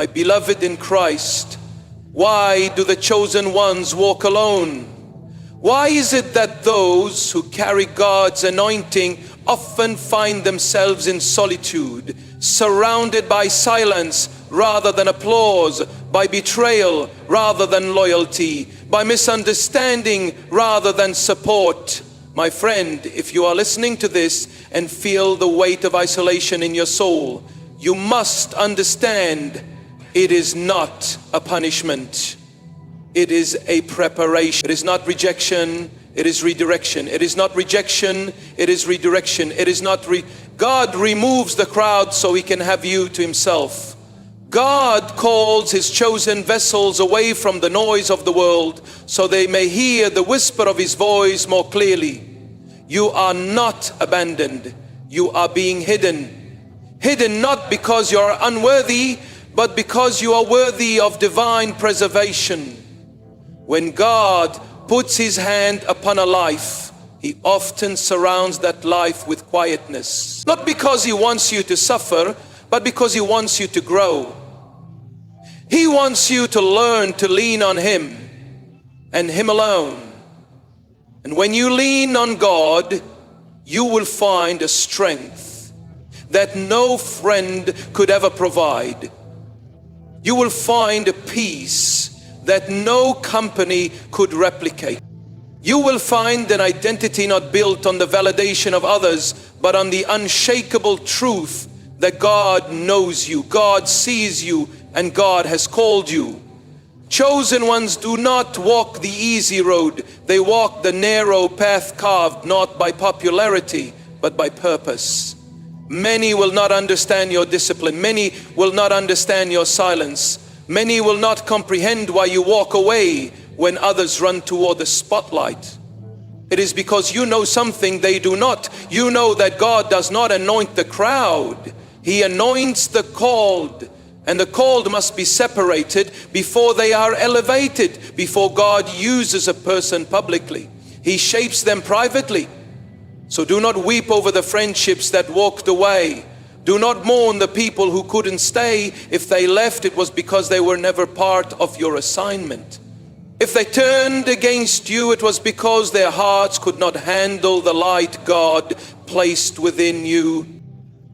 My beloved in Christ, why do the chosen ones walk alone? Why is it that those who carry God's anointing often find themselves in solitude, surrounded by silence rather than applause, by betrayal rather than loyalty, by misunderstanding rather than support? My friend, if you are listening to this and feel the weight of isolation in your soul, you must understand it is not a punishment. It is a preparation. It is not rejection, it is redirection. It is not rejection, it is redirection. It is not God removes the crowd so he can have you to himself. God calls his chosen vessels away from the noise of the world so they may hear the whisper of his voice more clearly. You are not abandoned, you are being hidden. Hidden not because you are unworthy, but because you are worthy of divine preservation. When God puts his hand upon a life, he often surrounds that life with quietness. Not because he wants you to suffer, but because he wants you to grow. He wants you to learn to lean on him and him alone. And when you lean on God, you will find a strength that no friend could ever provide. You will find a peace that no company could replicate. You will find an identity not built on the validation of others, but on the unshakable truth that God knows you, God sees you, and God has called you. Chosen ones do not walk the easy road. They walk the narrow path carved not by popularity, but by purpose. Many will not understand your discipline. Many will not understand your silence. Many will not comprehend why you walk away when others run toward the spotlight. It is because you know something they do not. You know that God does not anoint the crowd. He anoints the called. And the called must be separated before they are elevated, before God uses a person publicly. He shapes them privately. So do not weep over the friendships that walked away. Do not mourn the people who couldn't stay. If they left, it was because they were never part of your assignment. If they turned against you, it was because their hearts could not handle the light God placed within you.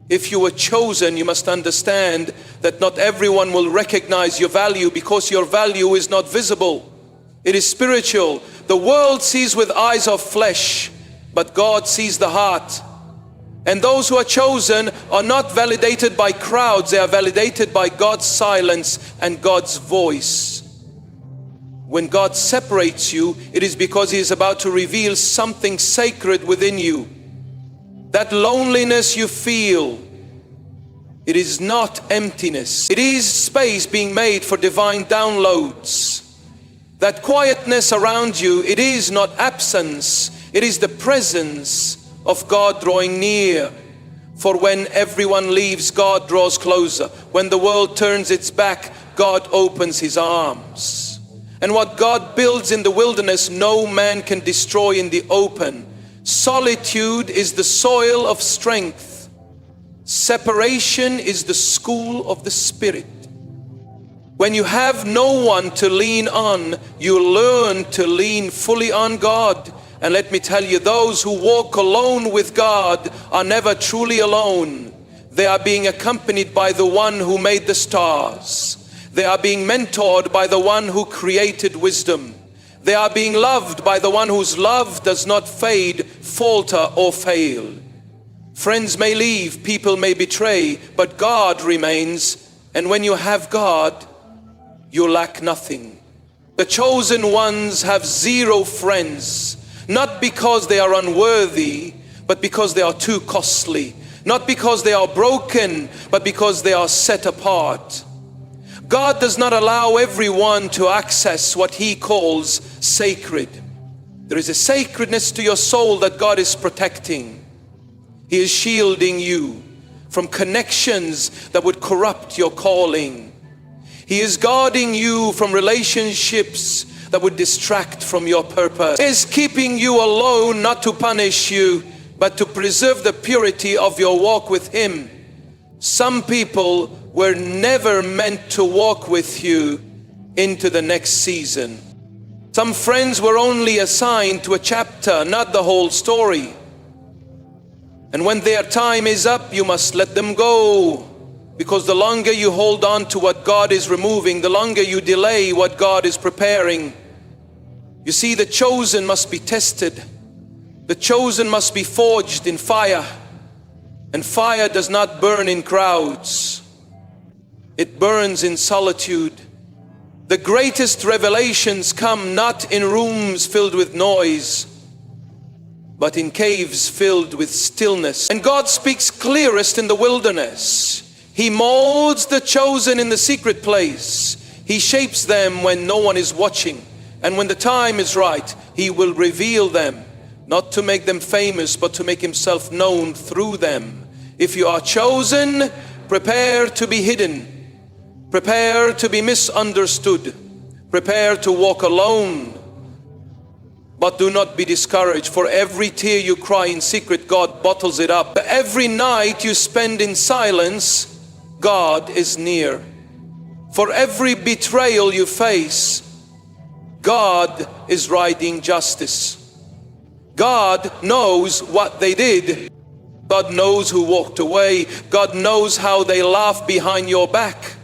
If you were chosen, you must understand that not everyone will recognize your value because your value is not visible. It is spiritual. The world sees with eyes of flesh, but God sees the heart. And those who are chosen are not validated by crowds, they are validated by God's silence and God's voice. When God separates you, it is because he is about to reveal something sacred within you. That loneliness you feel, it is not emptiness. It is space being made for divine downloads. That quietness around you, it is not absence. It is the presence of God drawing near. For when everyone leaves, God draws closer. When the world turns its back, God opens his arms. And what God builds in the wilderness, no man can destroy in the open. Solitude is the soil of strength. Separation is the school of the Spirit. When you have no one to lean on, you learn to lean fully on God. And let me tell you, those who walk alone with God are never truly alone. They are being accompanied by the one who made the stars. They are being mentored by the one who created wisdom. They are being loved by the one whose love does not fade, falter, or fail. Friends may leave, people may betray, but God remains. And when you have God, you lack nothing. The chosen ones have zero friends, not because they are unworthy, but because they are too costly. Not because they are broken, but because they are set apart. God does not allow everyone to access what he calls sacred. There is a sacredness to your soul that God is protecting. He is shielding you from connections that would corrupt your calling. He is guarding you from relationships that would distract from your purpose. He is keeping you alone, not to punish you, but to preserve the purity of your walk with him. Some people were never meant to walk with you into the next season. Some friends were only assigned to a chapter, not the whole story. And when their time is up, you must let them go. Because the longer you hold on to what God is removing, the longer you delay what God is preparing. You see, the chosen must be tested. The chosen must be forged in fire. And fire does not burn in crowds. It burns in solitude. The greatest revelations come not in rooms filled with noise, but in caves filled with stillness. And God speaks clearest in the wilderness. He molds the chosen in the secret place. He shapes them when no one is watching. And when the time is right, He will reveal them, not to make them famous, but to make Himself known through them. If you are chosen, prepare to be hidden. Prepare to be misunderstood. Prepare to walk alone. But do not be discouraged. For every tear you cry in secret, God bottles it up. Every night you spend in silence, God is near. For every betrayal you face, God is writing justice. God knows what they did. God knows who walked away. God knows how they laughed behind your back.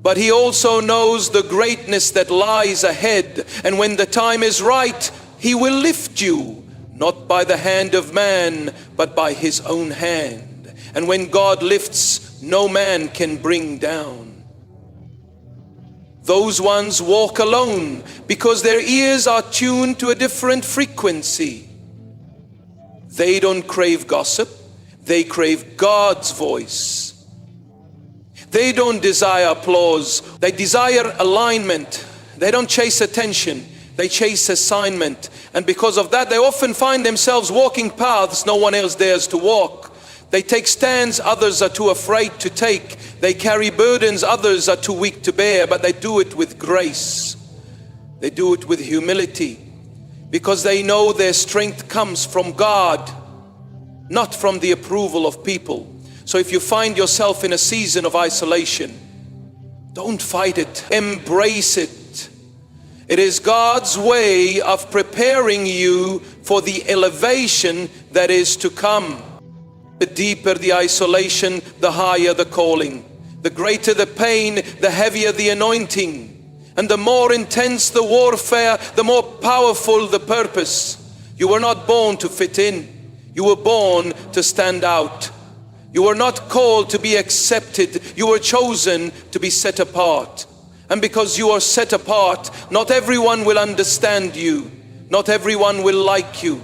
But He also knows the greatness that lies ahead. And when the time is right, He will lift you, not by the hand of man, but by His own hand. And when God lifts, no man can bring down. Those ones walk alone because their ears are tuned to a different frequency. They don't crave gossip. They crave God's voice. They don't desire applause. They desire alignment. They don't chase attention. They chase assignment. And because of that, they often find themselves walking paths no one else dares to walk. They take stands others are too afraid to take. They carry burdens others are too weak to bear, but they do it with grace. They do it with humility, because they know their strength comes from God, not from the approval of people. So if you find yourself in a season of isolation, don't fight it. Embrace it. It is God's way of preparing you for the elevation that is to come. The deeper the isolation, the higher the calling. The greater the pain, the heavier the anointing. And the more intense the warfare, the more powerful the purpose. You were not born to fit in. You were born to stand out. You were not called to be accepted. You were chosen to be set apart. And because you are set apart, not everyone will understand you. Not everyone will like you.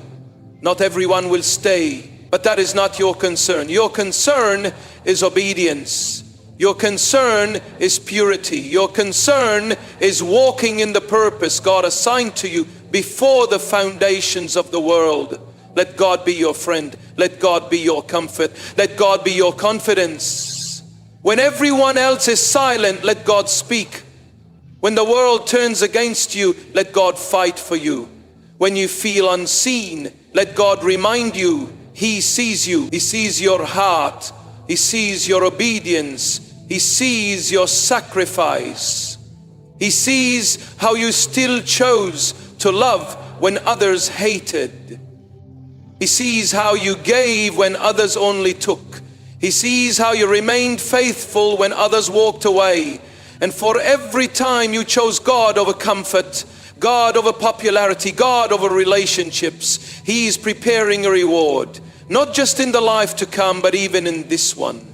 Not everyone will stay. But that is not your concern. Your concern is obedience. Your concern is purity. Your concern is walking in the purpose God assigned to you before the foundations of the world. Let God be your friend. Let God be your comfort. Let God be your confidence. When everyone else is silent, let God speak. When the world turns against you, let God fight for you. When you feel unseen, let God remind you He sees you. He sees your heart. He sees your obedience. He sees your sacrifice. He sees how you still chose to love when others hated. He sees how you gave when others only took. He sees how you remained faithful when others walked away. And for every time you chose God over comfort, God over popularity, God over relationships, He is preparing a reward. Not just in the life to come, but even in this one.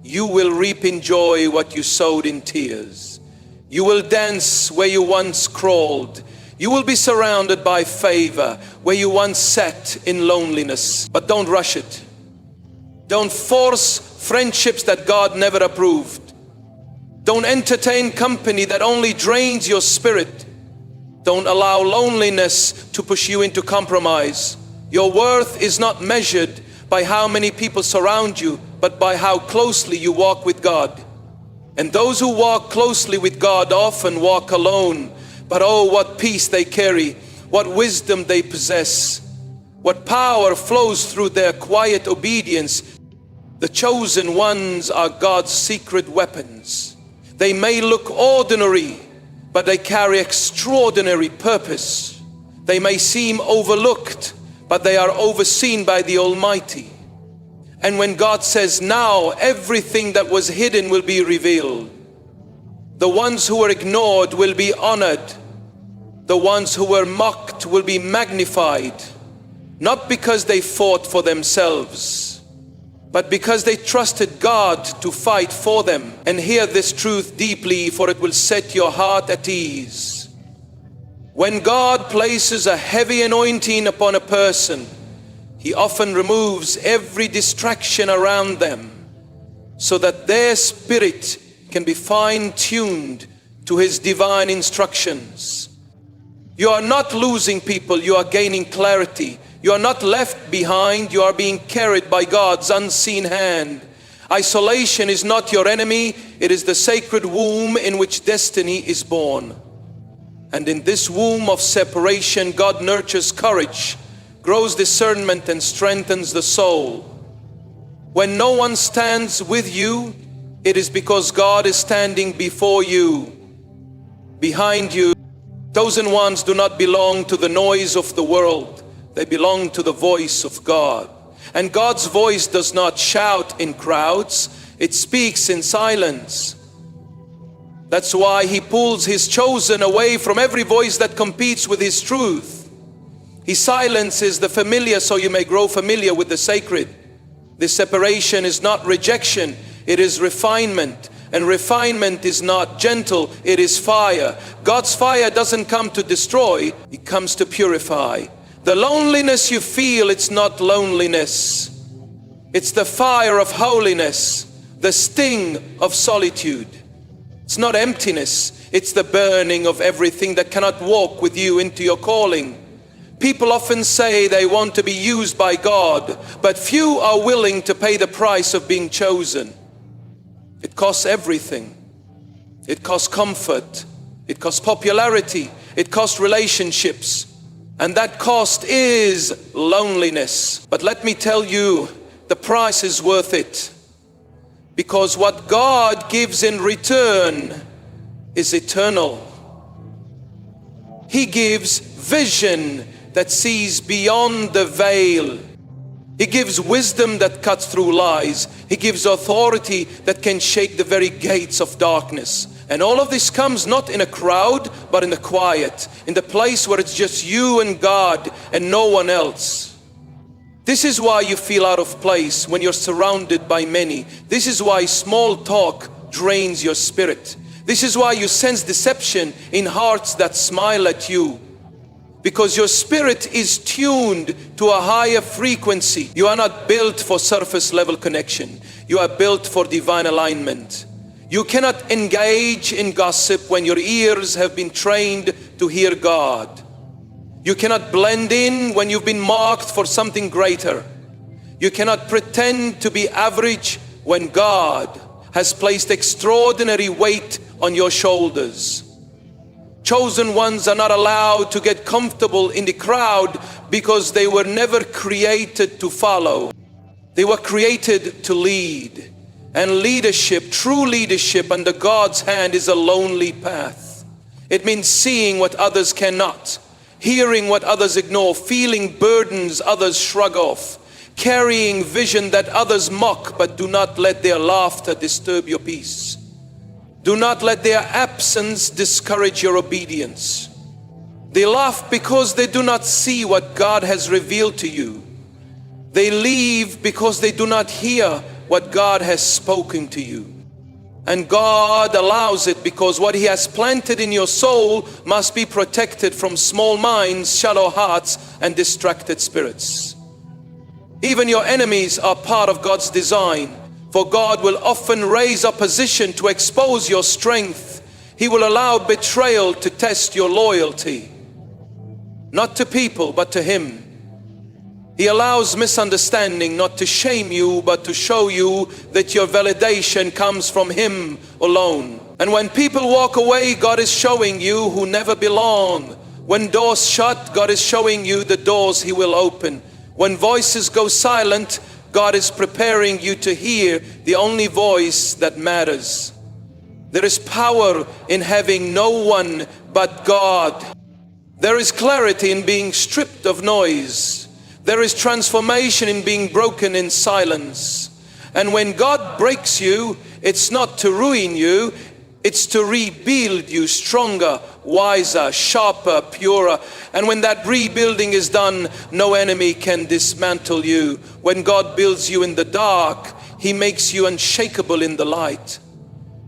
You will reap in joy what you sowed in tears. You will dance where you once crawled. You will be surrounded by favor where you once sat in loneliness. But don't rush it. Don't force friendships that God never approved. Don't entertain company that only drains your spirit. Don't allow loneliness to push you into compromise. Your worth is not measured by how many people surround you, but by how closely you walk with God. And those who walk closely with God often walk alone. But oh, what peace they carry, what wisdom they possess, what power flows through their quiet obedience. The chosen ones are God's secret weapons. They may look ordinary, but they carry extraordinary purpose. They may seem overlooked, but they are overseen by the Almighty. And when God says, now everything that was hidden will be revealed. The ones who were ignored will be honored. The ones who were mocked will be magnified. Not because they fought for themselves, but because they trusted God to fight for them. And hear this truth deeply, for it will set your heart at ease. When God places a heavy anointing upon a person, He often removes every distraction around them so that their spirit can be fine-tuned to His divine instructions. You are not losing people, you are gaining clarity. You are not left behind, you are being carried by God's unseen hand. Isolation is not your enemy, it is the sacred womb in which destiny is born. And in this womb of separation, God nurtures courage, grows discernment, and strengthens the soul. When no one stands with you, it is because God is standing before you, behind you. Chosen ones do not belong to the noise of the world. They belong to the voice of God. And God's voice does not shout in crowds, it speaks in silence. That's why He pulls His chosen away from every voice that competes with His truth. He silences the familiar so you may grow familiar with the sacred. This separation is not rejection, it is refinement. And refinement is not gentle, it is fire. God's fire doesn't come to destroy, it comes to purify. The loneliness you feel, it's not loneliness. It's the fire of holiness, the sting of solitude. It's not emptiness, it's the burning of everything that cannot walk with you into your calling. People often say they want to be used by God, but few are willing to pay the price of being chosen. It costs everything. It costs comfort. It costs popularity. It costs relationships. And that cost is loneliness. But let me tell you, the price is worth it. Because what God gives in return is eternal. He gives vision that sees beyond the veil. He gives wisdom that cuts through lies. He gives authority that can shake the very gates of darkness. And all of this comes not in a crowd, but in the quiet, in the place where it's just you and God and no one else. This is why you feel out of place when you're surrounded by many. This is why small talk drains your spirit. This is why you sense deception in hearts that smile at you. Because your spirit is tuned to a higher frequency. You are not built for surface level connection. You are built for divine alignment. You cannot engage in gossip when your ears have been trained to hear God. You cannot blend in when you've been marked for something greater. You cannot pretend to be average when God has placed extraordinary weight on your shoulders. Chosen ones are not allowed to get comfortable in the crowd because they were never created to follow. They were created to lead. And leadership, true leadership under God's hand, is a lonely path. It means seeing what others cannot, hearing what others ignore, feeling burdens others shrug off, carrying vision that others mock, but do not let their laughter disturb your peace. Do not let their absence discourage your obedience. They laugh because they do not see what God has revealed to you. They leave because they do not hear what God has spoken to you. And God allows it because what He has planted in your soul must be protected from small minds, shallow hearts, and distracted spirits. Even your enemies are part of God's design. For God will often raise opposition to expose your strength. He will allow betrayal to test your loyalty. Not to people, but to Him. He allows misunderstanding not to shame you, but to show you that your validation comes from Him alone. And when people walk away, God is showing you who never belong. When doors shut, God is showing you the doors He will open. When voices go silent, God is preparing you to hear the only voice that matters. There is power in having no one but God. There is clarity in being stripped of noise. There is transformation in being broken in silence. And when God breaks you, it's not to ruin you, it's to rebuild you stronger, wiser, sharper, purer. And when that rebuilding is done, no enemy can dismantle you. When God builds you in the dark, He makes you unshakable in the light.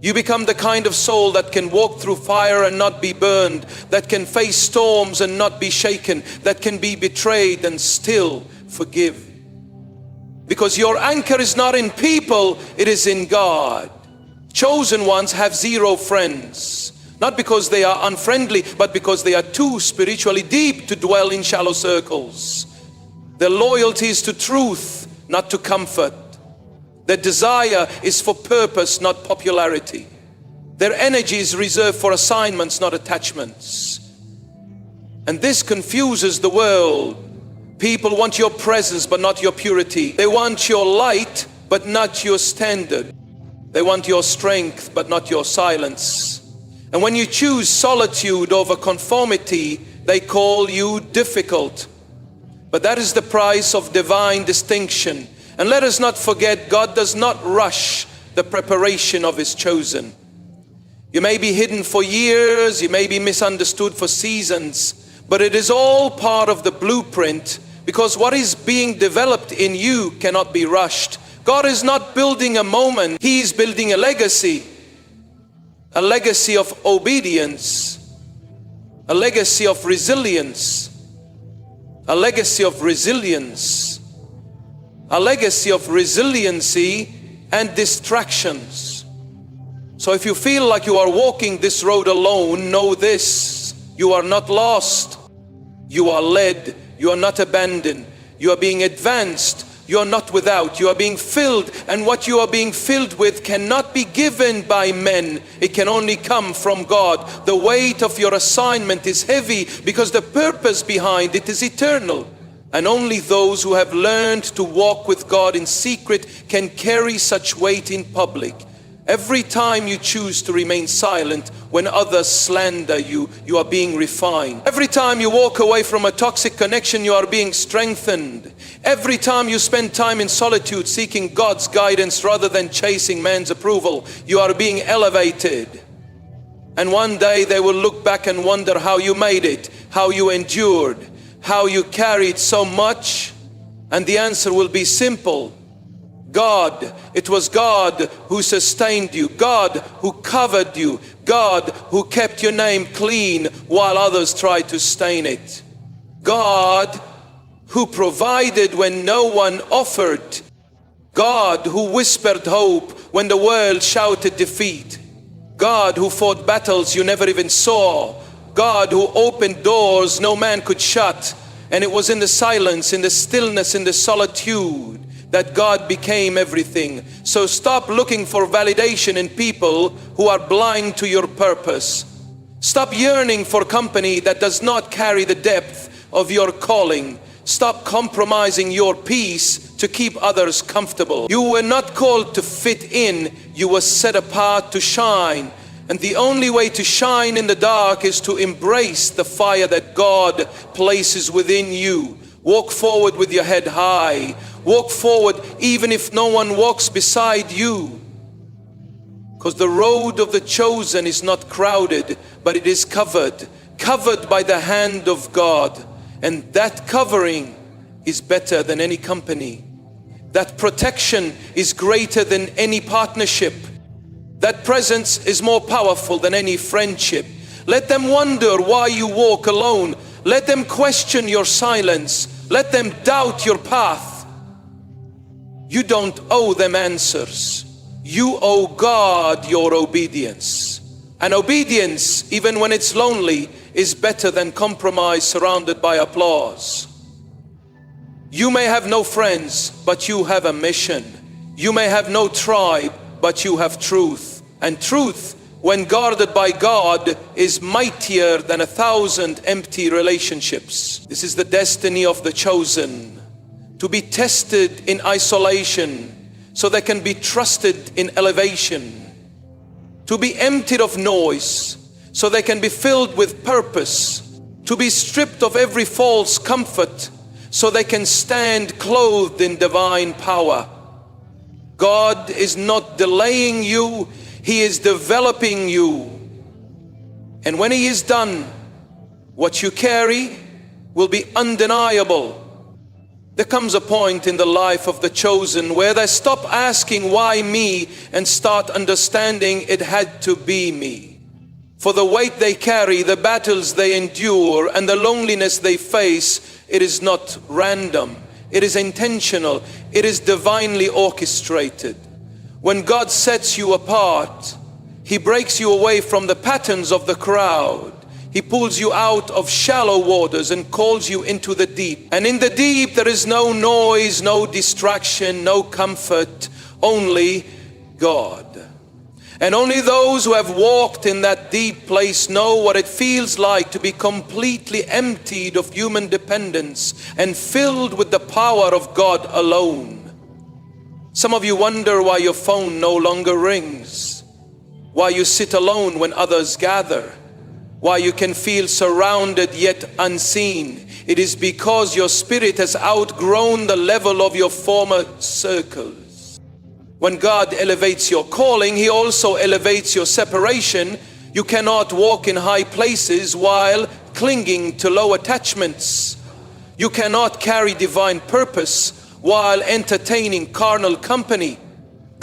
You become the kind of soul that can walk through fire and not be burned, that can face storms and not be shaken, that can be betrayed and still forgive. Because your anchor is not in people, it is in God. Chosen ones have zero friends, not because they are unfriendly, but because they are too spiritually deep to dwell in shallow circles. Their loyalty is to truth, not to comfort. Their desire is for purpose, not popularity. Their energy is reserved for assignments, not attachments. And this confuses the world. People want your presence, but not your purity. They want your light, but not your standard. They want your strength, but not your silence. And when you choose solitude over conformity, they call you difficult. But that is the price of divine distinction. And let us not forget, God does not rush the preparation of His chosen. You may be hidden for years, you may be misunderstood for seasons, but it is all part of the blueprint, because what is being developed in you cannot be rushed. God is not building a moment, He is building a legacy of obedience, a legacy of resilience, a legacy of resilience, a legacy of resiliency and distractions. So if you feel like you are walking this road alone, know this: you are not lost, you are led, you are not abandoned, you are being advanced, you are not without, you are being filled, and what you are being filled with cannot be given by men, it can only come from God. The weight of your assignment is heavy because the purpose behind it is eternal. And only those who have learned to walk with God in secret can carry such weight in public. Every time you choose to remain silent when others slander you, you are being refined. Every time you walk away from a toxic connection, you are being strengthened. Every time you spend time in solitude seeking God's guidance rather than chasing man's approval, you are being elevated. And one day they will look back and wonder how you made it, how you endured, how you carried so much, and the answer will be simple. God. It was God who sustained you, God who covered you, God who kept your name clean while others tried to stain it. God who provided when no one offered. God who whispered hope when the world shouted defeat. God who fought battles you never even saw. God who opened doors no man could shut. And it was in the silence, in the stillness, in the solitude that God became everything. So stop looking for validation in people who are blind to your purpose. Stop yearning for company that does not carry the depth of your calling. Stop compromising your peace to keep others comfortable. You were not called to fit in, you were set apart to shine. And the only way to shine in the dark is to embrace the fire that God places within you. Walk forward with your head high. Walk forward even if no one walks beside you. Because the road of the chosen is not crowded, but it is covered by the hand of God. And that covering is better than any company. That protection is greater than any partnership. That presence is more powerful than any friendship. Let them wonder why you walk alone. Let them question your silence. Let them doubt your path. You don't owe them answers. You owe God your obedience. And obedience, even when it's lonely, is better than compromise surrounded by applause. You may have no friends, but you have a mission. You may have no tribe, but you have truth. And truth, when guarded by God, is mightier than 1,000 empty relationships. This is the destiny of the chosen. to be tested in isolation so they can be trusted in elevation, to be emptied of noise so they can be filled with purpose, to be stripped of every false comfort so they can stand clothed in divine power. God is not delaying you, He is developing you. And when He is done, what you carry will be undeniable. There comes a point in the life of the chosen where they stop asking why me and start understanding it had to be me. For the weight they carry, the battles they endure, and the loneliness they face, it is not random. It is intentional. It is divinely orchestrated. When God sets you apart, He breaks you away from the patterns of the crowd. He pulls you out of shallow waters and calls you into the deep. And in the deep there is no noise, no distraction, no comfort, only God. And only those who have walked in that deep place know what it feels like to be completely emptied of human dependence and filled with the power of God alone. Some of you wonder why your phone no longer rings, why you sit alone when others gather, why you can feel surrounded yet unseen. It is because your spirit has outgrown the level of your former circles. When God elevates your calling, He also elevates your separation. You cannot walk in high places while clinging to low attachments. You cannot carry divine purpose while entertaining carnal company.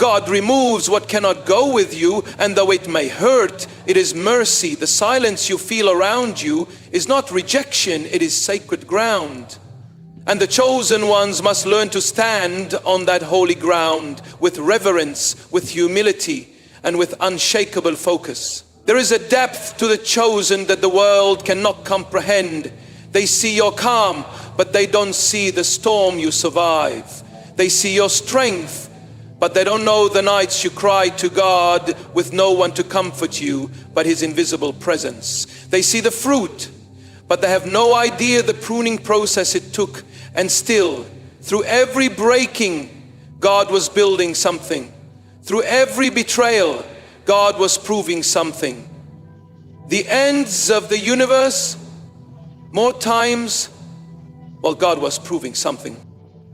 God removes what cannot go with you, and though it may hurt, it is mercy. The silence you feel around you is not rejection, it is sacred ground. And the chosen ones must learn to stand on that holy ground with reverence, with humility, and with unshakable focus. There is a depth to the chosen that the world cannot comprehend. They see your calm, but they don't see the storm you survive. They see your strength, but they don't know the nights you cried to God with no one to comfort you but His invisible presence. They see the fruit, but they have no idea the pruning process it took. And still, through every breaking, God was building something. Through every betrayal, God was proving something. The ends of the universe, more times, well, God was proving something.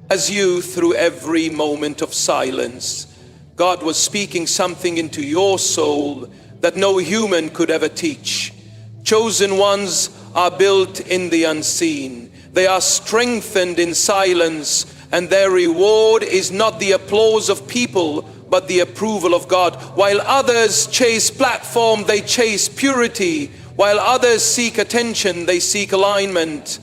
As you, through every moment of silence, God was speaking something into your soul that no human could ever teach. Chosen ones are built in the unseen. They are strengthened in silence, and their reward is not the applause of people, but the approval of God. While others chase platform, they chase purity. While others seek attention, they seek alignment.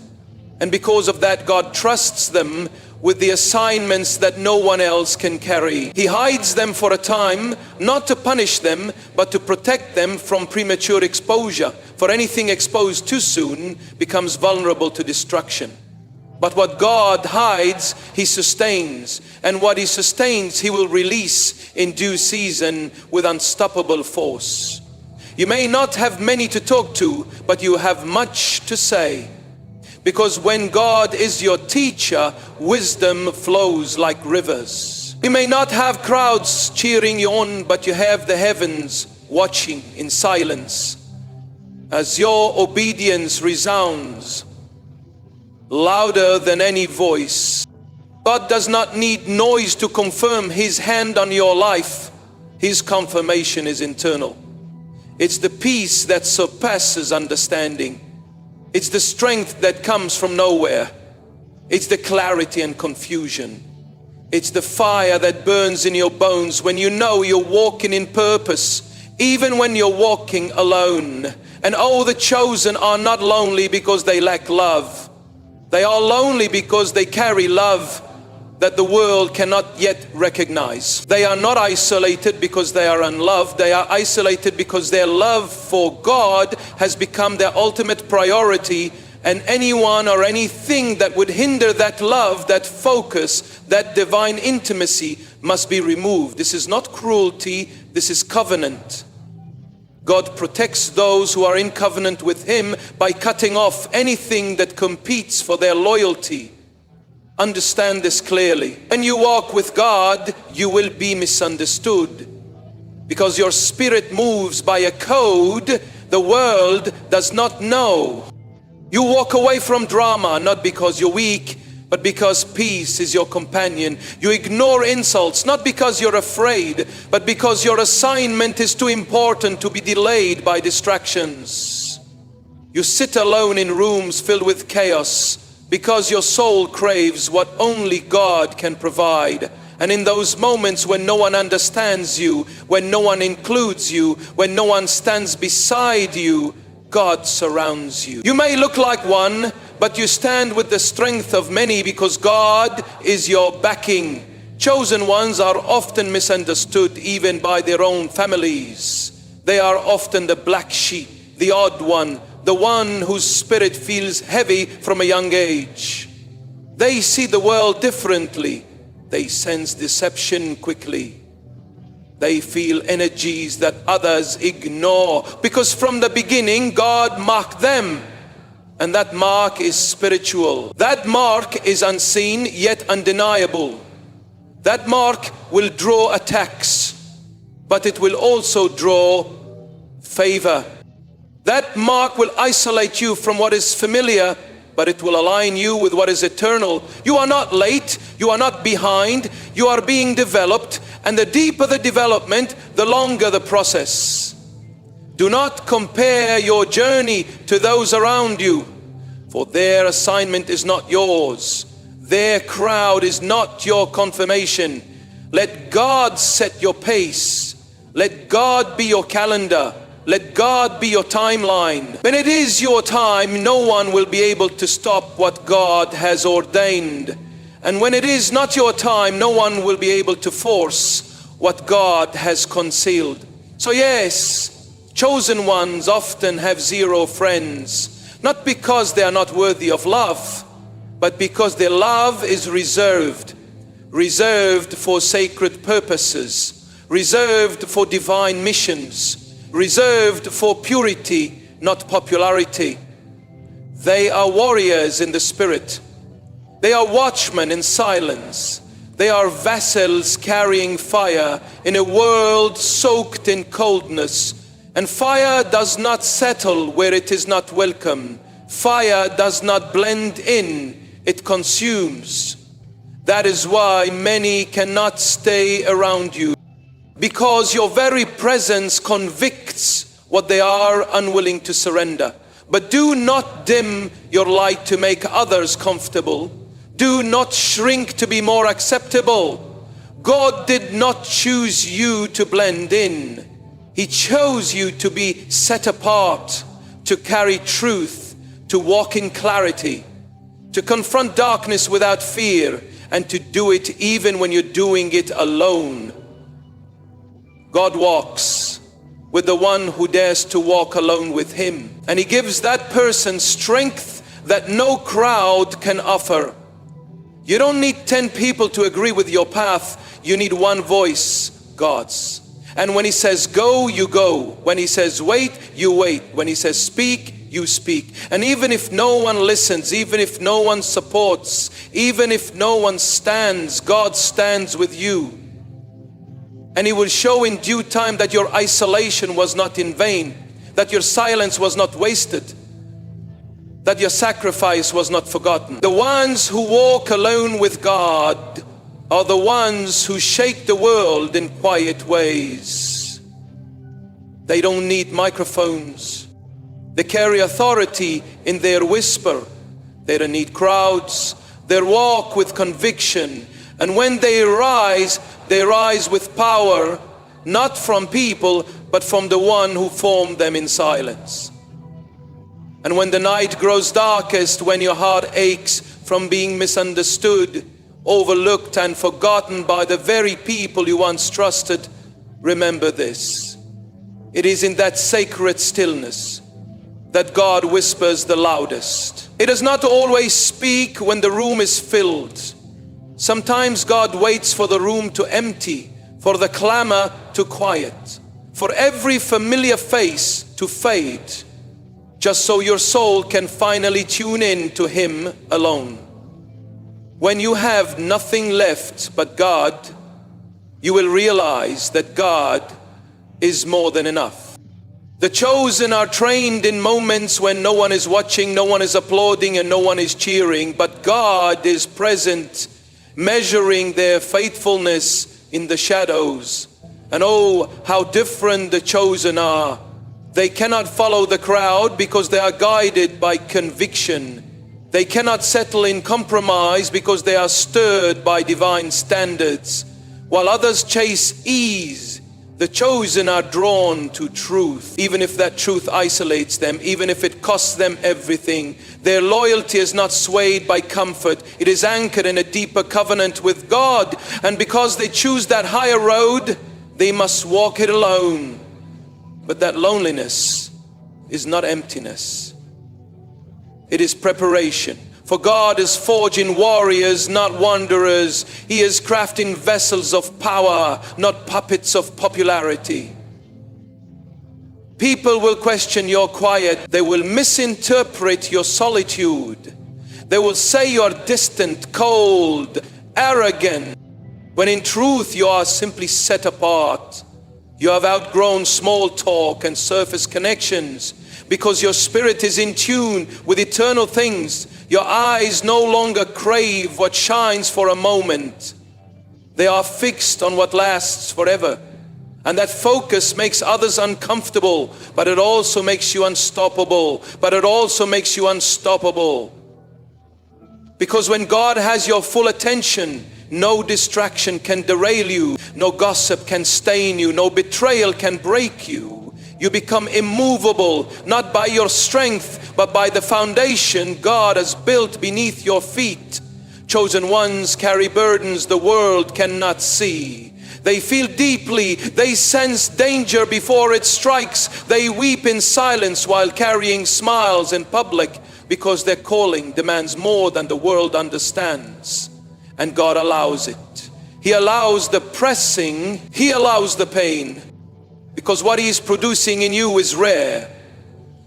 And because of that, God trusts them with the assignments that no one else can carry. He hides them for a time, not to punish them, but to protect them from premature exposure. For anything exposed too soon becomes vulnerable to destruction. But what God hides, He sustains. And what He sustains, He will release in due season with unstoppable force. You may not have many to talk to, but you have much to say. Because when God is your teacher, wisdom flows like rivers. You may not have crowds cheering you on, but you have the heavens watching in silence. As your obedience resounds louder than any voice. God does not need noise to confirm His hand on your life. His confirmation is internal. It's the peace that surpasses understanding. It's the strength that comes from nowhere. It's the clarity and confusion. It's the fire that burns in your bones when you know you're walking in purpose, even when you're walking alone. And oh, the chosen are not lonely because they lack love. They are lonely because they carry love that the world cannot yet recognize. They are not isolated because they are unloved. They are isolated because their love for God has become their ultimate priority, and anyone or anything that would hinder that love, that focus, that divine intimacy must be removed. This is not cruelty, this is covenant. God protects those who are in covenant with Him by cutting off anything that competes for their loyalty. Understand this clearly. When you walk with God, you will be misunderstood, because your spirit moves by a code the world does not know. You walk away from drama, not because you're weak, but because peace is your companion. You ignore insults, not because you're afraid, but because your assignment is too important to be delayed by distractions. You sit alone in rooms filled with chaos, because your soul craves what only God can provide. And in those moments when no one understands you, when no one includes you, when no one stands beside you, God surrounds you. You may look like one, but you stand with the strength of many, because God is your backing. Chosen ones are often misunderstood even by their own families. They are often the black sheep, the odd one, the one whose spirit feels heavy from a young age. They see the world differently. They sense deception quickly. They feel energies that others ignore, because from the beginning God marked them, and that mark is spiritual. That mark is unseen yet undeniable. That mark will draw attacks, but it will also draw favor. That mark will isolate you from what is familiar, but it will align you with what is eternal. You are not late, you are not behind, you are being developed, and the deeper the development, the longer the process. Do not compare your journey to those around you, for their assignment is not yours. Their crowd is not your confirmation. Let God set your pace. Let God be your calendar. Let God be your timeline. When it is your time, no one will be able to stop what God has ordained. And when it is not your time, no one will be able to force what God has concealed. So yes, chosen ones often have zero friends, not because they are not worthy of love, but because their love is reserved for sacred purposes, reserved for divine missions, reserved for purity, not popularity. They are warriors in the spirit. They are watchmen in silence. They are vessels carrying fire in a world soaked in coldness. And fire does not settle where it is not welcome. Fire does not blend in, it consumes. That is why many cannot stay around you, because your very presence convicts what they are unwilling to surrender. But do not dim your light to make others comfortable. Do not shrink to be more acceptable. God did not choose you to blend in. He chose you to be set apart, to carry truth, to walk in clarity, to confront darkness without fear, and to do it even when you're doing it alone. God walks with the one who dares to walk alone with Him. And He gives that person strength that no crowd can offer. You don't need 10 people to agree with your path. You need one voice, God's. And when He says go, you go. When He says wait, you wait. When He says speak, you speak. And even if no one listens, even if no one supports, even if no one stands, God stands with you. And He will show in due time that your isolation was not in vain, that your silence was not wasted, that your sacrifice was not forgotten. The ones who walk alone with God are the ones who shake the world in quiet ways. They don't need microphones. They carry authority in their whisper. They don't need crowds. They walk with conviction. And when they rise with power, not from people, but from the one who formed them in silence. And when the night grows darkest, when your heart aches from being misunderstood, overlooked and forgotten by the very people you once trusted, remember this. It is in that sacred stillness that God whispers the loudest. It does not always speak when the room is filled. Sometimes God waits for the room to empty, for the clamor to quiet, for every familiar face to fade, just so your soul can finally tune in to Him alone. When you have nothing left but God, you will realize that God is more than enough. The chosen are trained in moments when no one is watching, no one is applauding, and no one is cheering, but God is present, measuring their faithfulness in the shadows. And oh, how different the chosen are. They cannot follow the crowd because they are guided by conviction. They cannot settle in compromise because they are stirred by divine standards. While others chase ease, the chosen are drawn to truth, even if that truth isolates them, even if it costs them everything. Their loyalty is not swayed by comfort. It is anchored in a deeper covenant with God. And because they choose that higher road, they must walk it alone. But that loneliness is not emptiness. It is preparation. For God is forging warriors, not wanderers. He is crafting vessels of power, not puppets of popularity. People will question your quiet. They will misinterpret your solitude. They will say you are distant, cold, arrogant, when in truth you are simply set apart. You have outgrown small talk and surface connections because your spirit is in tune with eternal things. Your eyes no longer crave what shines for a moment. They are fixed on what lasts forever. And that focus makes others uncomfortable, but it also makes you unstoppable. Because when God has your full attention, no distraction can derail you, no gossip can stain you, no betrayal can break you. You become immovable, not by your strength, but by the foundation God has built beneath your feet. Chosen ones carry burdens the world cannot see. They feel deeply, they sense danger before it strikes. They weep in silence while carrying smiles in public, because their calling demands more than the world understands. And God allows it. He allows the pressing, He allows the pain, because what He is producing in you is rare.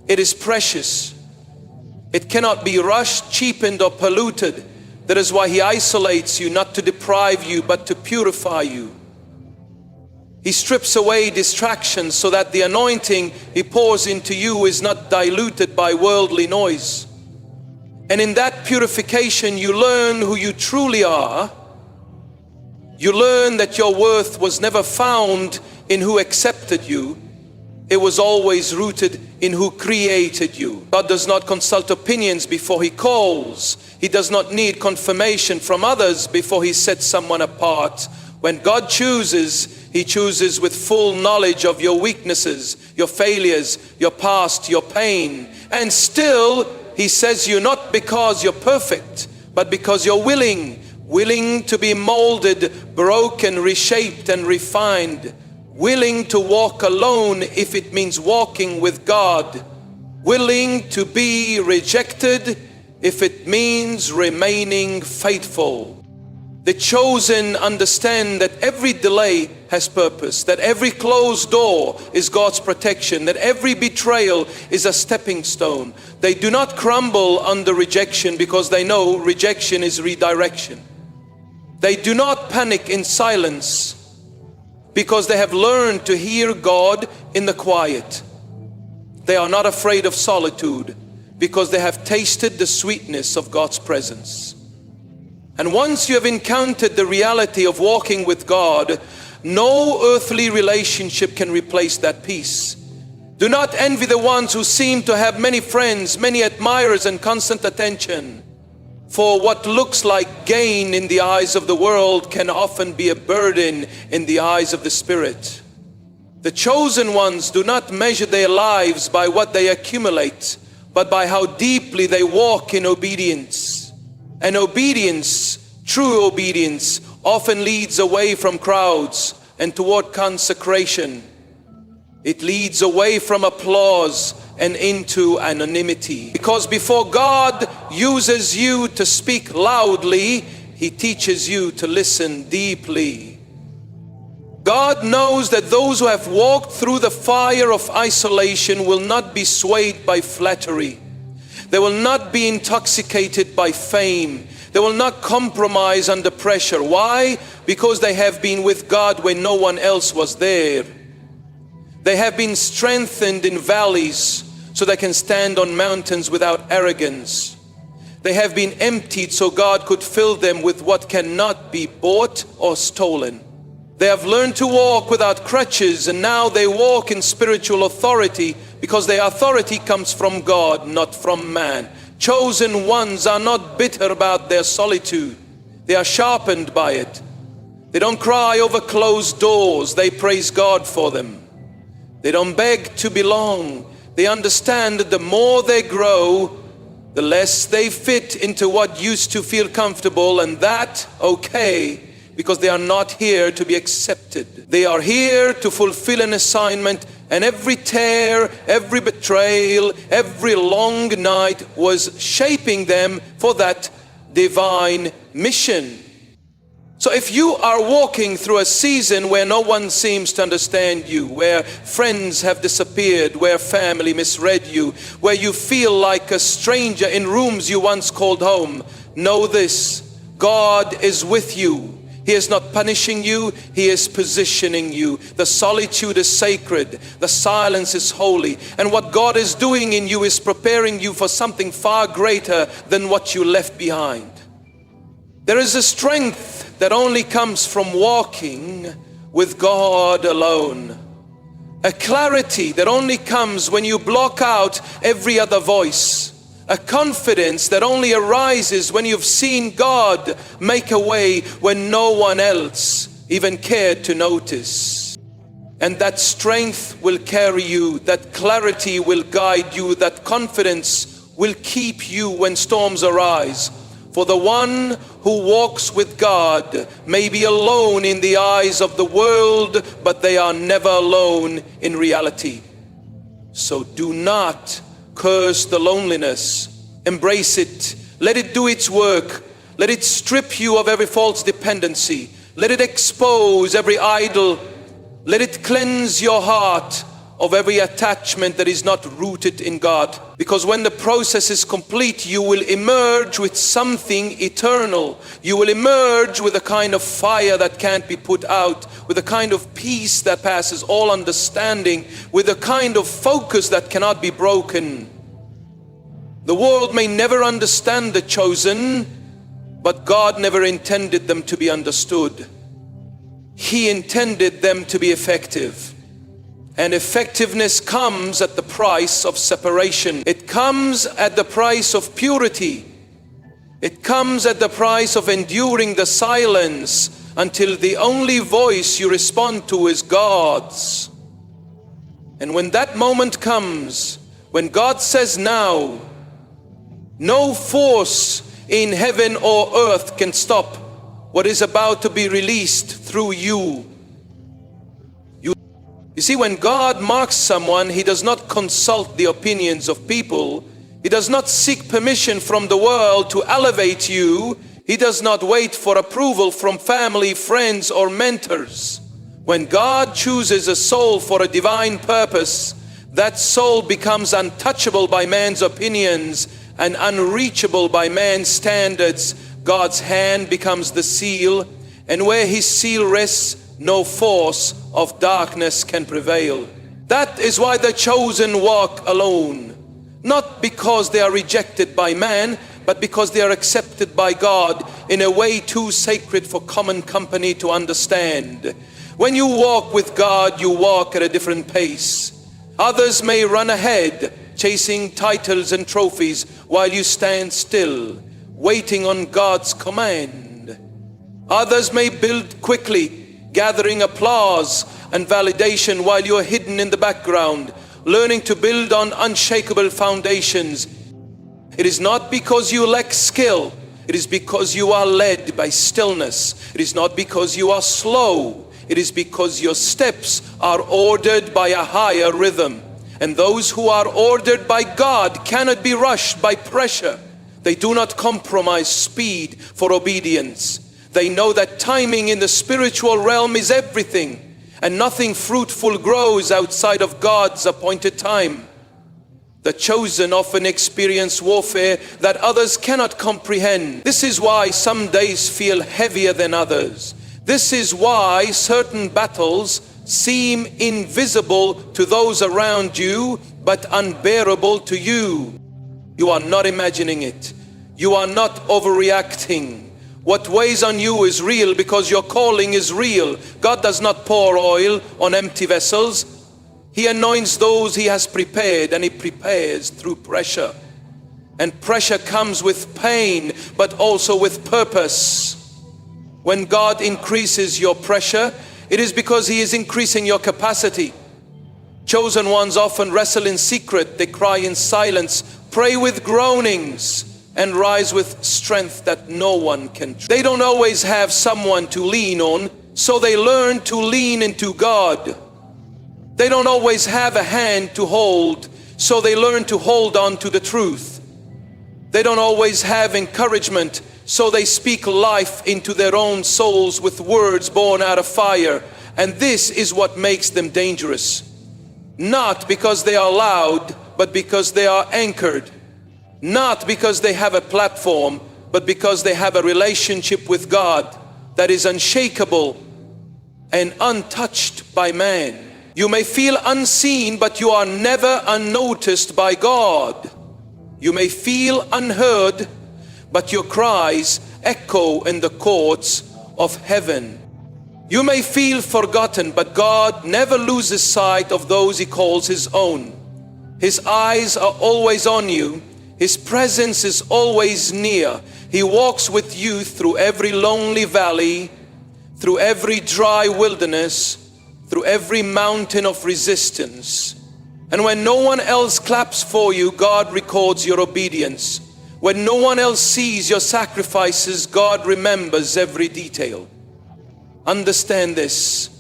It is precious. It cannot be rushed, cheapened, or polluted. That is why He isolates you, not to deprive you, but to purify you. He strips away distractions so that the anointing He pours into you is not diluted by worldly noise. And in that purification, you learn who you truly are. You learn that your worth was never found in who accepted you. It was always rooted in who created you. God does not consult opinions before He calls. He does not need confirmation from others before He sets someone apart. When God chooses, He chooses with full knowledge of your weaknesses, your failures, your past, your pain. And still, He says you not because you're perfect, but because you're willing to be molded, broken, reshaped, and refined. Willing to walk alone if it means walking with God. Willing to be rejected if it means remaining faithful. The chosen understand that every delay has purpose, that every closed door is God's protection, that every betrayal is a stepping stone. They do not crumble under rejection because they know rejection is redirection. They do not panic in silence because they have learned to hear God in the quiet. They are not afraid of solitude because they have tasted the sweetness of God's presence. And once you have encountered the reality of walking with God, no earthly relationship can replace that peace. Do not envy the ones who seem to have many friends, many admirers, and constant attention. For what looks like gain in the eyes of the world can often be a burden in the eyes of the Spirit. The chosen ones do not measure their lives by what they accumulate, but by how deeply they walk in obedience. And obedience, true obedience, often leads away from crowds and toward consecration. It leads away from applause and into anonymity. Because before God uses you to speak loudly, He teaches you to listen deeply. God knows that those who have walked through the fire of isolation will not be swayed by flattery. They will not be intoxicated by fame. They will not compromise under pressure. Why? Because they have been with God when no one else was there. They have been strengthened in valleys so they can stand on mountains without arrogance. They have been emptied so God could fill them with what cannot be bought or stolen. They have learned to walk without crutches, and now they walk in spiritual authority because their authority comes from God, not from man. Chosen ones are not bitter about their solitude. They are sharpened by it. They don't cry over closed doors. They praise God for them. They don't beg to belong. They understand that the more they grow, the less they fit into what used to feel comfortable, and that okay, because they are not here to be accepted. They are here to fulfill an assignment, and every tear, every betrayal, every long night was shaping them for that divine mission. So if you are walking through a season where no one seems to understand you, where friends have disappeared, where family misread you, where you feel like a stranger in rooms you once called home, know this: God is with you. He is not punishing you, He is positioning you. The solitude is sacred, the silence is holy, and what God is doing in you is preparing you for something far greater than what you left behind. There is a strength that only comes from walking with God alone. A clarity that only comes when you block out every other voice. A confidence that only arises when you've seen God make a way when no one else even cared to notice. And that strength will carry you, that clarity will guide you, that confidence will keep you when storms arise. For the one who walks with God may be alone in the eyes of the world, but they are never alone in reality. So do not curse the loneliness. Embrace it. Let it do its work. Let it strip you of every false dependency. Let it expose every idol. Let it cleanse your heart of every attachment that is not rooted in God. Because when the process is complete, you will emerge with something eternal. You will emerge with a kind of fire that can't be put out, with a kind of peace that passes all understanding, with a kind of focus that cannot be broken. The world may never understand the chosen, but God never intended them to be understood. He intended them to be effective. And effectiveness comes at the price of separation. It comes at the price of purity. It comes at the price of enduring the silence until the only voice you respond to is God's. And when that moment comes, when God says now, no force in heaven or earth can stop what is about to be released through you. You see, when God marks someone, He does not consult the opinions of people. He does not seek permission from the world to elevate you. He does not wait for approval from family, friends, or mentors. When God chooses a soul for a divine purpose, that soul becomes untouchable by man's opinions and unreachable by man's standards. God's hand becomes the seal, and where His seal rests, no force of darkness can prevail. That is why the chosen walk alone, not because they are rejected by man, but because they are accepted by God in a way too sacred for common company to understand. When you walk with God, you walk at a different pace. Others may run ahead, chasing titles and trophies, while you stand still, waiting on God's command. Others may build quickly, gathering applause and validation while you are hidden in the background, learning to build on unshakable foundations. It is not because you lack skill. It is because you are led by stillness. It is not because you are slow. It is because your steps are ordered by a higher rhythm. And those who are ordered by God cannot be rushed by pressure. They do not compromise speed for obedience. They know that timing in the spiritual realm is everything, and nothing fruitful grows outside of God's appointed time. The chosen often experience warfare that others cannot comprehend. This is why some days feel heavier than others. This is why certain battles seem invisible to those around you, but unbearable to you. You are not imagining it. You are not overreacting. What weighs on you is real because your calling is real. God does not pour oil on empty vessels. He anoints those He has prepared, and He prepares through pressure. And pressure comes with pain, but also with purpose. When God increases your pressure, it is because He is increasing your capacity. Chosen ones often wrestle in secret. They cry in silence, pray with groanings, and rise with strength that no one can. They don't always have someone to lean on, so they learn to lean into God. They don't always have a hand to hold, so they learn to hold on to the truth. They don't always have encouragement, so they speak life into their own souls with words born out of fire. And this is what makes them dangerous. Not because they are loud, but because they are anchored. Not because they have a platform, but because they have a relationship with God that is unshakable and untouched by man. You may feel unseen, but you are never unnoticed by God. You may feel unheard, but your cries echo in the courts of heaven. You may feel forgotten, but God never loses sight of those He calls His own. His eyes are always on you. His presence is always near. He walks with you through every lonely valley, through every dry wilderness, through every mountain of resistance. And when no one else claps for you, God records your obedience. When no one else sees your sacrifices, God remembers every detail. Understand this.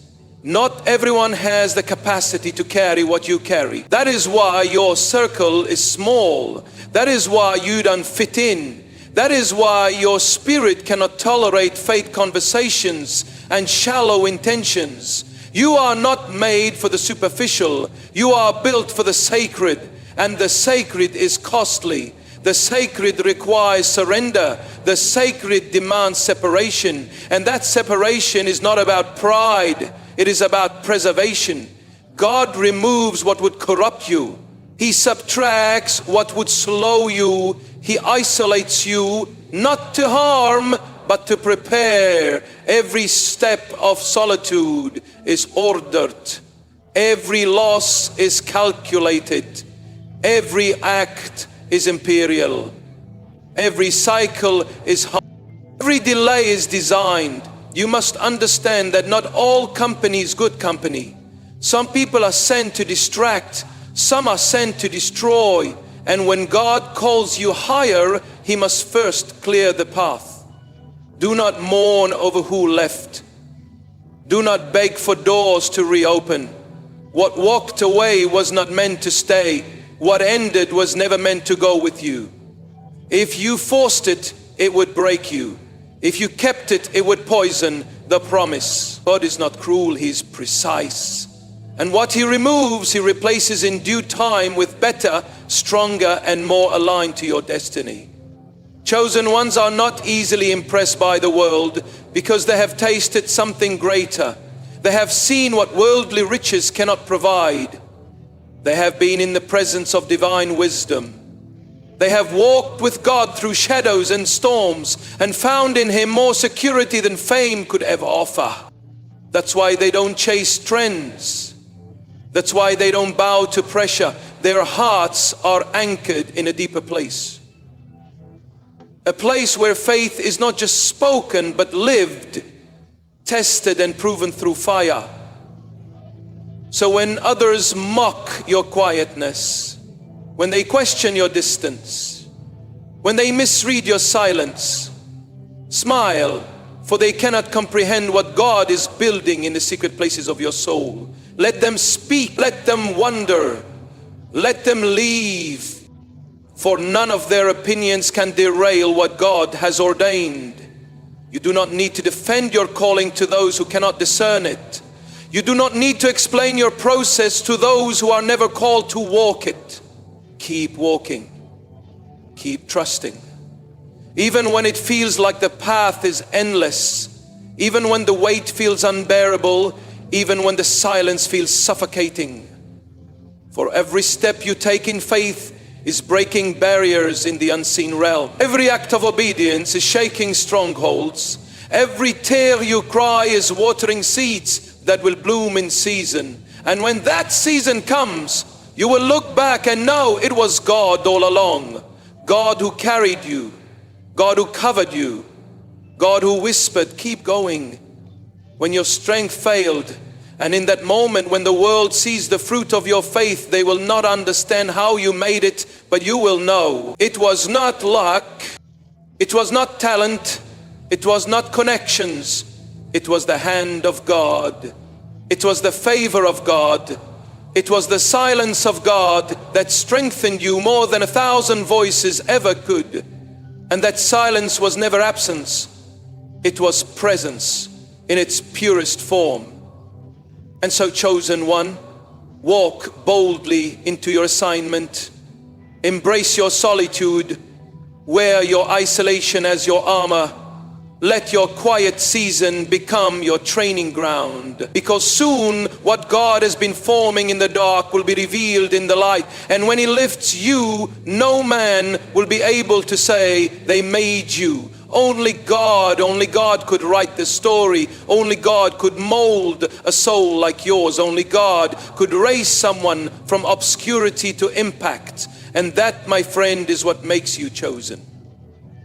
Not everyone has the capacity to carry what you carry. That is why your circle is small. That is why you don't fit in. That is why your spirit cannot tolerate fake conversations and shallow intentions. You are not made for the superficial. You are built for the sacred, and the sacred is costly. The sacred requires surrender. The sacred demands separation, and that separation is not about pride. It is about preservation. God removes what would corrupt you. He subtracts what would slow you. He isolates you, not to harm, but to prepare. Every step of solitude is ordered. Every loss is calculated. Every act is imperial. Every cycle is hard. Every delay is designed. You must understand that not all company is good company. Some people are sent to distract. Some are sent to destroy. And when God calls you higher, He must first clear the path. Do not mourn over who left. Do not beg for doors to reopen. What walked away was not meant to stay. What ended was never meant to go with you. If you forced it, it would break you. If you kept it, it would poison the promise. God is not cruel, He's precise. And what He removes, He replaces in due time with better, stronger, and more aligned to your destiny. Chosen ones are not easily impressed by the world because they have tasted something greater. They have seen what worldly riches cannot provide. They have been in the presence of divine wisdom. They have walked with God through shadows and storms and found in Him more security than fame could ever offer. That's why they don't chase trends. That's why they don't bow to pressure. Their hearts are anchored in a deeper place. A place where faith is not just spoken but lived, tested and proven through fire. So when others mock your quietness, when they question your distance, when they misread your silence, smile, for they cannot comprehend what God is building in the secret places of your soul. Let them speak, let them wonder, let them leave. For none of their opinions can derail what God has ordained. You do not need to defend your calling to those who cannot discern it. You do not need to explain your process to those who are never called to walk it. keep walking, keep trusting. Even when it feels like the path is endless, even when the weight feels unbearable, even when the silence feels suffocating. For every step you take in faith is breaking barriers in the unseen realm. Every act of obedience is shaking strongholds. Every tear you cry is watering seeds that will bloom in season. And when that season comes, you will look back and know it was God all along. God who carried you, God who covered you, God who whispered, keep going, when your strength failed. And in that moment when the world sees the fruit of your faith, they will not understand how you made it, but you will know. It was not luck, it was not talent, it was not connections, it was the hand of God. It was the favor of God. It was the silence of God that strengthened you more than 1,000 voices ever could. And that silence was never absence. It was presence in its purest form. And so, chosen one, walk boldly into your assignment. Embrace your solitude. Wear your isolation as your armor. Let your quiet season become your training ground. Because soon what God has been forming in the dark will be revealed in the light. And when He lifts you, no man will be able to say they made you. Only God could write the story. Only God could mold a soul like yours. Only God could raise someone from obscurity to impact. And that, my friend, is what makes you chosen.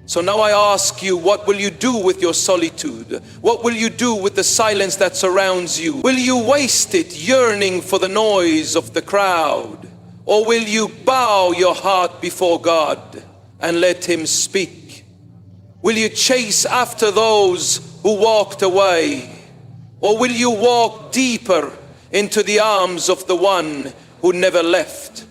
So now I ask you, what will you do with your solitude? What will you do with the silence that surrounds you? Will you waste it yearning for the noise of the crowd? Or will you bow your heart before God and let Him speak? Will you chase after those who walked away? Or will you walk deeper into the arms of the one who never left?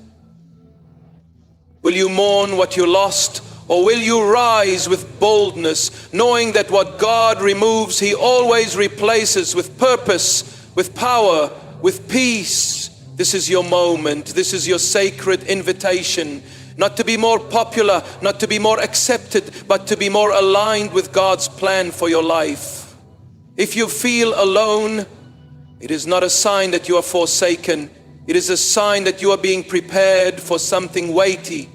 Will you mourn what you lost? Or will you rise with boldness, knowing that what God removes, He always replaces with purpose, with power, with peace? This is your moment. This is your sacred invitation. Not to be more popular, not to be more accepted, but to be more aligned with God's plan for your life. If you feel alone, it is not a sign that you are forsaken. It is a sign that you are being prepared for something weighty,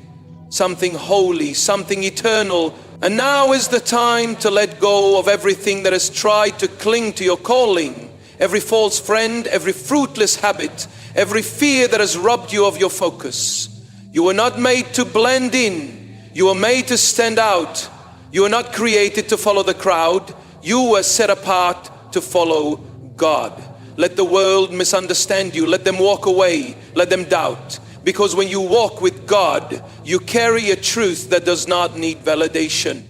something holy, something eternal. And now is the time to let go of everything that has tried to cling to your calling. Every false friend, every fruitless habit, every fear that has robbed you of your focus. You were not made to blend in. You were made to stand out. You were not created to follow the crowd. You were set apart to follow God. Let the world misunderstand you. Let them walk away. Let them doubt. Because when you walk with God, you carry a truth that does not need validation.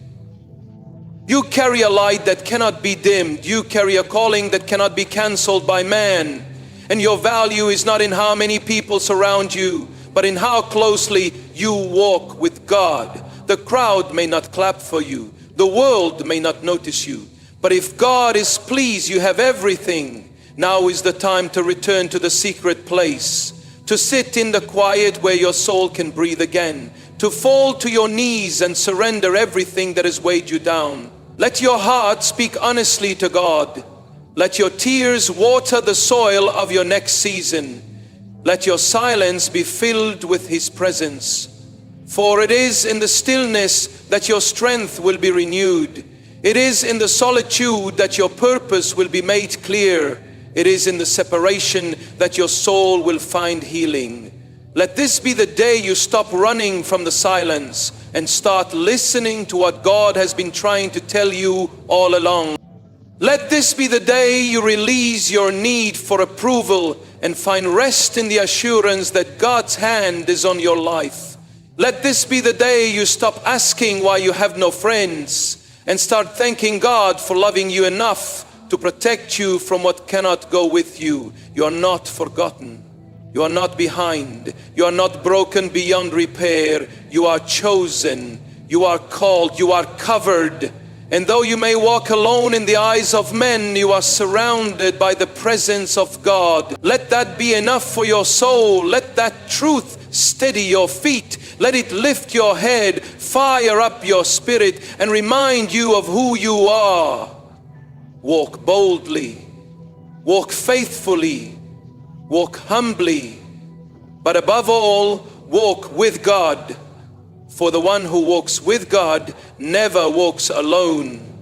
You carry a light that cannot be dimmed. You carry a calling that cannot be cancelled by man. And your value is not in how many people surround you, but in how closely you walk with God. The crowd may not clap for you. The world may not notice you. But if God is pleased, you have everything. Now is the time to return to the secret place. To sit in the quiet where your soul can breathe again. To fall to your knees and surrender everything that has weighed you down. Let your heart speak honestly to God. Let your tears water the soil of your next season. Let your silence be filled with His presence. For it is in the stillness that your strength will be renewed. It is in the solitude that your purpose will be made clear. It is in the separation that your soul will find healing. Let this be the day you stop running from the silence and start listening to what God has been trying to tell you all along. Let this be the day you release your need for approval and find rest in the assurance that God's hand is on your life. Let this be the day you stop asking why you have no friends and start thanking God for loving you enough to protect you from what cannot go with you. You are not forgotten. You are not behind. You are not broken beyond repair. You are chosen. You are called. You are covered. And though you may walk alone in the eyes of men, you are surrounded by the presence of God. Let that be enough for your soul. Let that truth steady your feet. Let it lift your head, fire up your spirit, and remind you of who you are. Walk boldly, walk faithfully, walk humbly, but above all, walk with God. For the one who walks with God never walks alone.